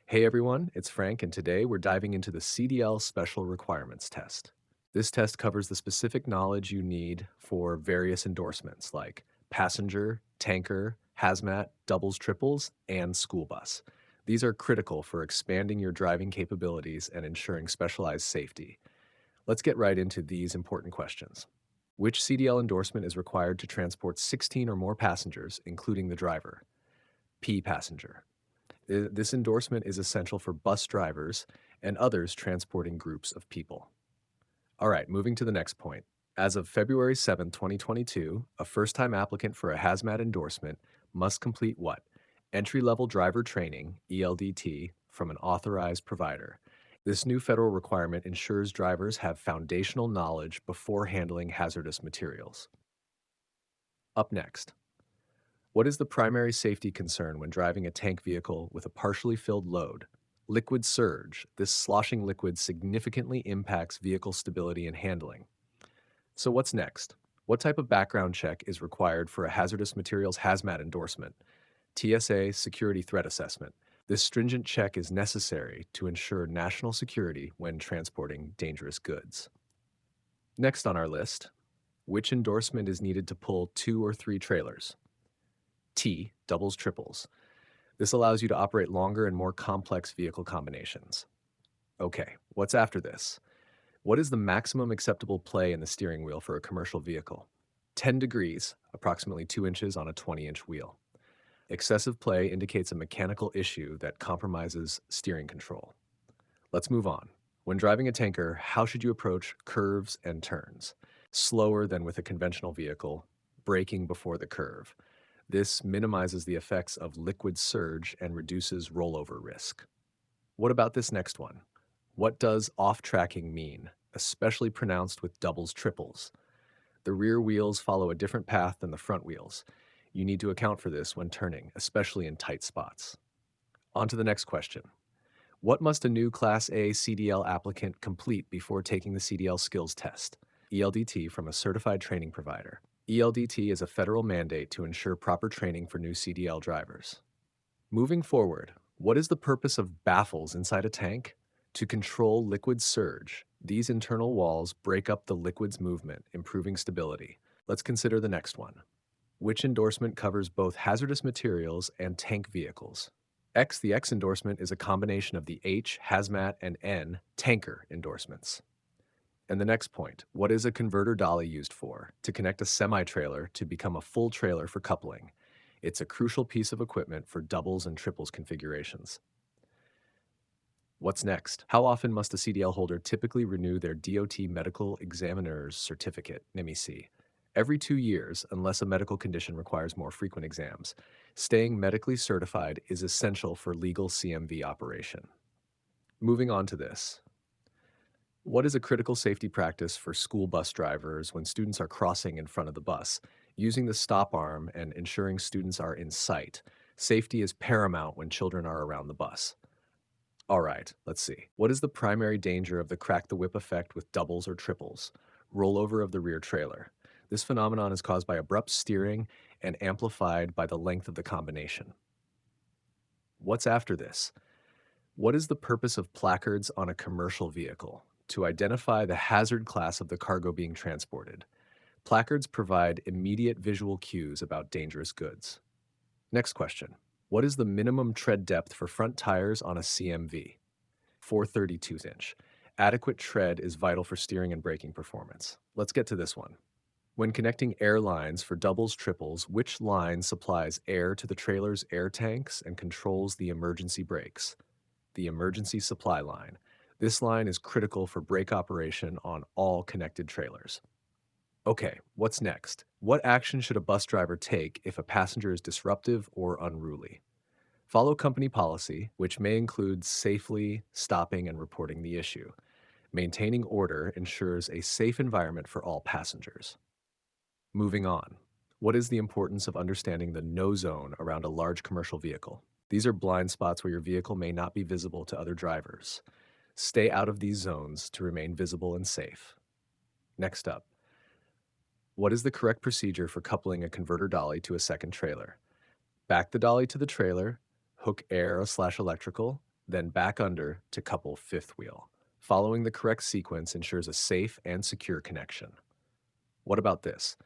Hey everyone, it's Frank, and today we're diving into the CDL Special Requirements Test. This test covers the specific knowledge you need for various endorsements like passenger, tanker, hazmat, doubles, triples, and school bus. These are critical for expanding your driving capabilities and ensuring specialized safety. Let's get right into these important questions. Which CDL endorsement is required to transport 16 or more passengers, including the driver? P passenger. This endorsement is essential for bus drivers and others transporting groups of people. All right, moving to the next point. As of February 7th, 2022, a first-time applicant for a hazmat endorsement must complete what? Entry-level driver training, ELDT, from an authorized provider. This new federal requirement ensures drivers have foundational knowledge before handling hazardous materials. Up next, what is the primary safety concern when driving a tank vehicle with a partially filled load? Liquid surge. This sloshing liquid significantly impacts vehicle stability and handling. So what's next? What type of background check is required for a hazardous materials hazmat endorsement? TSA Security Threat Assessment. This stringent check is necessary to ensure national security when transporting dangerous goods. Next on our list, which endorsement is needed to pull 2 or 3 trailers? T, doubles, triples. This allows you to operate longer and more complex vehicle combinations. Okay, what's after this? What is the maximum acceptable play in the steering wheel for a commercial vehicle? 10 degrees, approximately 2 inches on a 20-inch wheel. Excessive play indicates a mechanical issue that compromises steering control. Let's move on. When driving a tanker, how should you approach curves and turns? Slower than with a conventional vehicle, braking before the curve. This minimizes the effects of liquid surge and reduces rollover risk. What about this next one? What does off-tracking mean, especially pronounced with doubles triples? The rear wheels follow a different path than the front wheels. You need to account for this when turning, especially in tight spots. On to the next question. What must a new Class A CDL applicant complete before taking the CDL skills test? ELDT from a certified training provider. ELDT is a federal mandate to ensure proper training for new CDL drivers. Moving forward, what is the purpose of baffles inside a tank? To control liquid surge. These internal walls break up the liquid's movement, improving stability. Let's consider the next one. Which endorsement covers both hazardous materials and tank vehicles? The X endorsement is a combination of the H, hazmat, and N, tanker endorsements. And the next point, what is a converter dolly used for? To connect a semi-trailer to become a full trailer for coupling. It's a crucial piece of equipment for doubles and triples configurations. What's next? How often must a CDL holder typically renew their DOT Medical Examiner's Certificate, NMEC? Every 2 years, unless a medical condition requires more frequent exams. Staying medically certified is essential for legal CMV operation. Moving on to this. What is a critical safety practice for school bus drivers when students are crossing in front of the bus? Using the stop arm and ensuring students are in sight. Safety is paramount when children are around the bus. All right, let's see. What is the primary danger of the crack the whip effect with doubles or triples? Rollover of the rear trailer. This phenomenon is caused by abrupt steering and amplified by the length of the combination. What's after this? What is the purpose of placards on a commercial vehicle? To identify the hazard class of the cargo being transported. Placards provide immediate visual cues about dangerous goods. Next question. What is the minimum tread depth for front tires on a CMV? 432 inch. Adequate tread is vital for steering and braking performance. Let's get to this one. When connecting air lines for doubles triples, which line supplies air to the trailer's air tanks and controls the emergency brakes? The emergency supply line. This line is critical for brake operation on all connected trailers. Okay, what's next? What action should a bus driver take if a passenger is disruptive or unruly? Follow company policy, which may include safely stopping and reporting the issue. Maintaining order ensures a safe environment for all passengers. Moving on. What is the importance of understanding the no zone around a large commercial vehicle? These are blind spots where your vehicle may not be visible to other drivers. Stay out of these zones to remain visible and safe. Next up. What is the correct procedure for coupling a converter dolly to a second trailer? Back the dolly to the trailer, hook air/electrical, then back under to couple fifth wheel. Following the correct sequence ensures a safe and secure connection. What about this?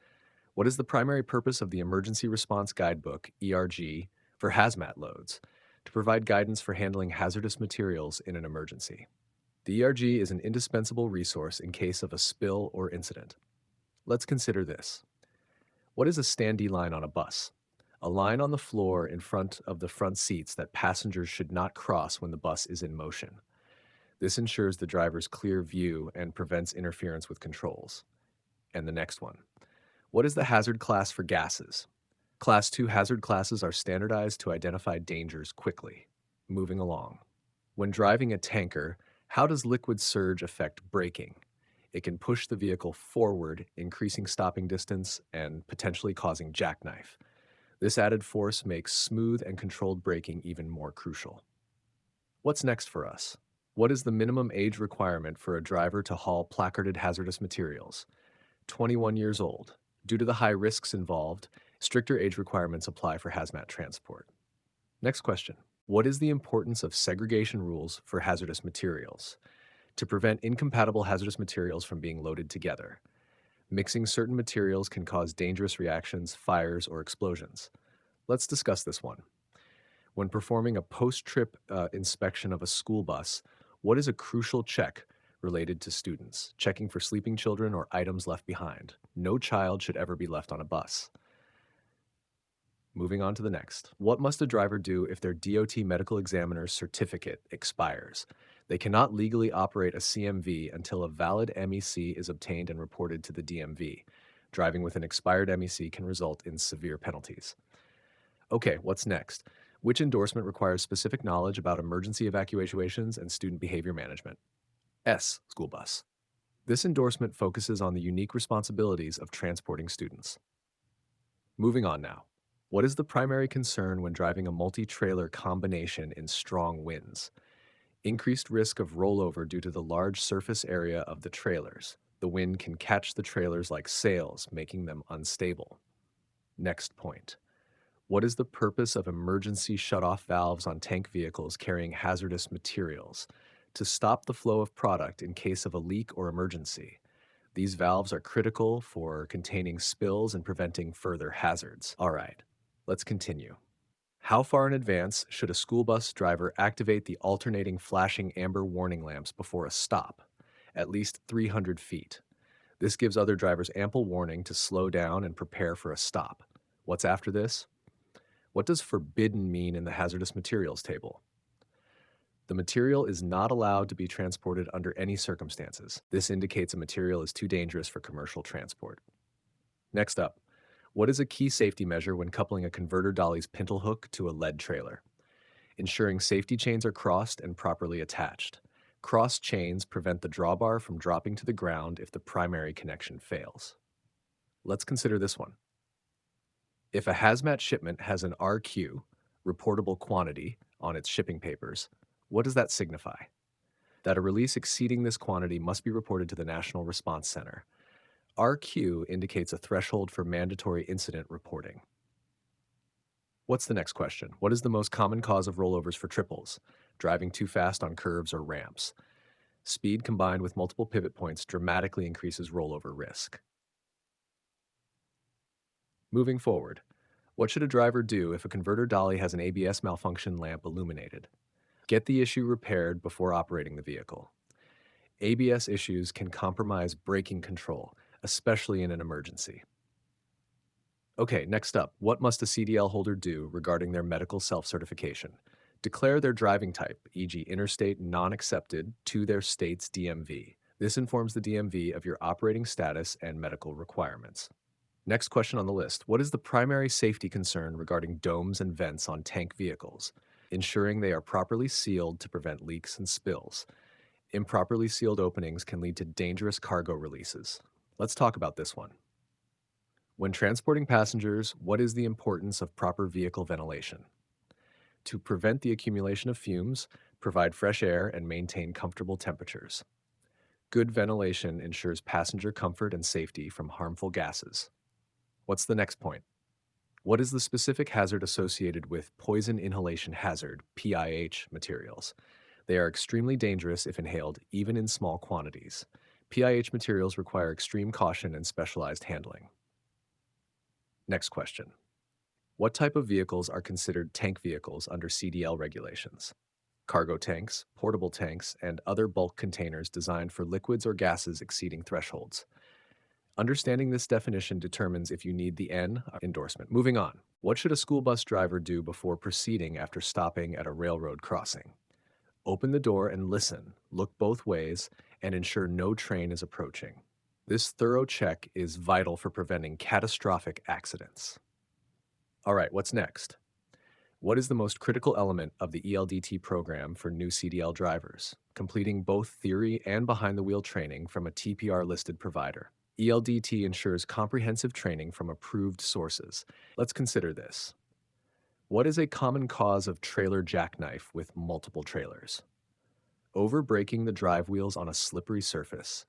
What is the primary purpose of the Emergency Response Guidebook, ERG, for hazmat loads? To provide guidance for handling hazardous materials in an emergency. The ERG is an indispensable resource in case of a spill or incident. Let's consider this. What is a standee line on a bus? A line on the floor in front of the front seats that passengers should not cross when the bus is in motion. This ensures the driver's clear view and prevents interference with controls. And the next one. What is the hazard class for gases? Class 2 hazard classes are standardized to identify dangers quickly. Moving along. When driving a tanker, how does liquid surge affect braking? It can push the vehicle forward, increasing stopping distance and potentially causing jackknife. This added force makes smooth and controlled braking even more crucial. What's next for us? What is the minimum age requirement for a driver to haul placarded hazardous materials? 21 years old. Due to the high risks involved, stricter age requirements apply for hazmat transport. Next question. What is the importance of segregation rules for hazardous materials? To prevent incompatible hazardous materials from being loaded together. Mixing certain materials can cause dangerous reactions, fires, or explosions. Let's discuss this one. When performing a post-trip inspection of a school bus, what is a crucial check related to students? Checking for sleeping children or items left behind. No child should ever be left on a bus. Moving on to the next. What must a driver do if their DOT medical examiner's certificate expires? They cannot legally operate a CMV until a valid MEC is obtained and reported to the DMV. Driving with an expired MEC can result in severe penalties. Okay, what's next? Which endorsement requires specific knowledge about emergency evacuations and student behavior management? S. School bus. This endorsement focuses on the unique responsibilities of transporting students. Moving on now. What is the primary concern when driving a multi-trailer combination in strong winds? Increased risk of rollover due to the large surface area of the trailers. The wind can catch the trailers like sails, making them unstable. Next point. What is the purpose of emergency shutoff valves on tank vehicles carrying hazardous materials? To stop the flow of product in case of a leak or emergency. These valves are critical for containing spills and preventing further hazards. All right, let's continue. How far in advance should a school bus driver activate the alternating flashing amber warning lamps before a stop? At least 300 feet. This gives other drivers ample warning to slow down and prepare for a stop. What's after this? What does forbidden mean in the hazardous materials table? The material is not allowed to be transported under any circumstances. This indicates a material is too dangerous for commercial transport. Next up, what is a key safety measure when coupling a converter dolly's pintle hook to a lead trailer? Ensuring safety chains are crossed and properly attached. Crossed chains prevent the drawbar from dropping to the ground if the primary connection fails. Let's consider this one. If a hazmat shipment has an RQ, reportable quantity, on its shipping papers, what does that signify? That a release exceeding this quantity must be reported to the National Response Center. RQ indicates a threshold for mandatory incident reporting. What's the next question? What is the most common cause of rollovers for triples? Driving too fast on curves or ramps. Speed combined with multiple pivot points dramatically increases rollover risk. Moving forward, what should a driver do if a converter dolly has an ABS malfunction lamp illuminated? Get the issue repaired before operating the vehicle. ABS issues can compromise braking control, especially in an emergency. Okay, next up, what must a CDL holder do regarding their medical self-certification? Declare their driving type, e.g. interstate non-accepted, to their state's DMV. This informs the DMV of your operating status and medical requirements. Next question on the list. What is the primary safety concern regarding domes and vents on tank vehicles? Ensuring they are properly sealed to prevent leaks and spills. Improperly sealed openings can lead to dangerous cargo releases. Let's talk about this one. When transporting passengers, what is the importance of proper vehicle ventilation? To prevent the accumulation of fumes, provide fresh air, and maintain comfortable temperatures. Good ventilation ensures passenger comfort and safety from harmful gases. What's the next point? What is the specific hazard associated with poison inhalation hazard, PIH, materials? They are extremely dangerous if inhaled, even in small quantities. PIH materials require extreme caution and specialized handling. Next question. What type of vehicles are considered tank vehicles under CDL regulations? Cargo tanks, portable tanks, and other bulk containers designed for liquids or gases exceeding thresholds. Understanding this definition determines if you need the N endorsement. Moving on. What should a school bus driver do before proceeding after stopping at a railroad crossing? Open the door and listen, look both ways, and ensure no train is approaching. This thorough check is vital for preventing catastrophic accidents. All right, what's next? What is the most critical element of the ELDT program for new CDL drivers? Completing both theory and behind the wheel training from a TPR listed provider. ELDT ensures comprehensive training from approved sources. Let's consider this. What is a common cause of trailer jackknife with multiple trailers? Over braking the drive wheels on a slippery surface.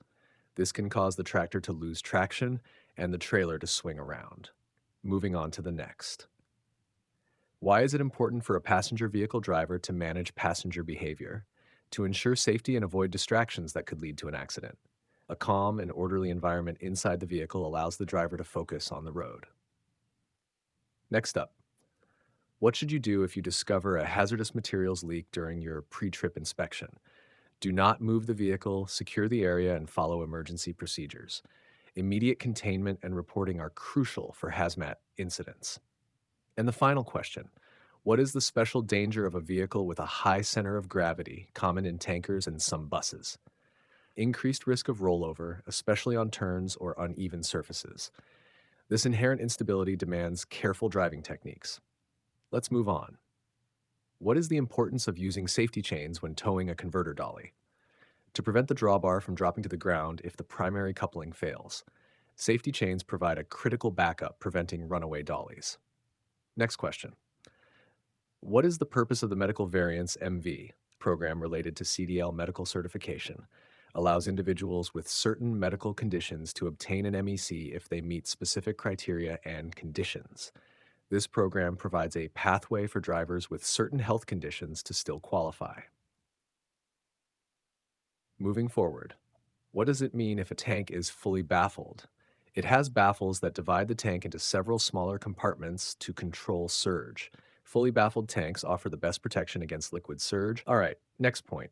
This can cause the tractor to lose traction and the trailer to swing around. Moving on to the next. Why is it important for a passenger vehicle driver to manage passenger behavior? To ensure safety and avoid distractions that could lead to an accident. A calm and orderly environment inside the vehicle allows the driver to focus on the road. Next up, what should you do if you discover a hazardous materials leak during your pre-trip inspection? Do not move the vehicle, secure the area, and follow emergency procedures. Immediate containment and reporting are crucial for hazmat incidents. And the final question, what is the special danger of a vehicle with a high center of gravity, common in tankers and some buses? Increased risk of rollover, especially on turns or uneven surfaces. This inherent instability demands careful driving techniques. Let's move on. What is the importance of using safety chains when towing a converter dolly? To prevent the drawbar from dropping to the ground if the primary coupling fails. Safety chains provide a critical backup preventing runaway dollies. Next question. What is the purpose of the Medical Variance MV program related to CDL medical certification? Allows individuals with certain medical conditions to obtain an MEC if they meet specific criteria and conditions. This program provides a pathway for drivers with certain health conditions to still qualify. Moving forward, what does it mean if a tank is fully baffled? It has baffles that divide the tank into several smaller compartments to control surge. Fully baffled tanks offer the best protection against liquid surge. All right, next point.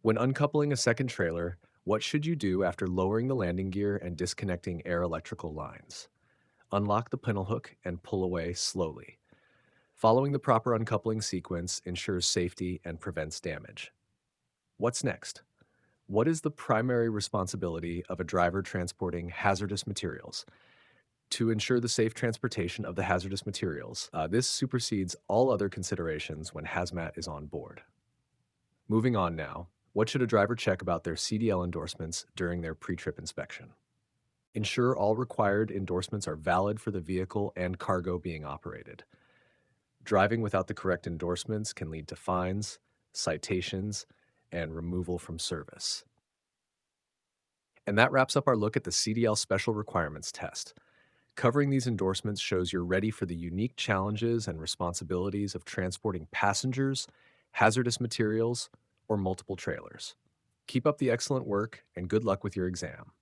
When uncoupling a second trailer, what should you do after lowering the landing gear and disconnecting air electrical lines? Unlock the pintle hook and pull away slowly. Following the proper uncoupling sequence ensures safety and prevents damage. What's next? What is the primary responsibility of a driver transporting hazardous materials? To ensure the safe transportation of the hazardous materials, this supersedes all other considerations when hazmat is on board. Moving on now, what should a driver check about their CDL endorsements during their pre-trip inspection? Ensure all required endorsements are valid for the vehicle and cargo being operated. Driving without the correct endorsements can lead to fines, citations, and removal from service. And that wraps up our look at the CDL Special Requirements Test. Covering these endorsements shows you're ready for the unique challenges and responsibilities of transporting passengers, hazardous materials, or multiple trailers. Keep up the excellent work and good luck with your exam.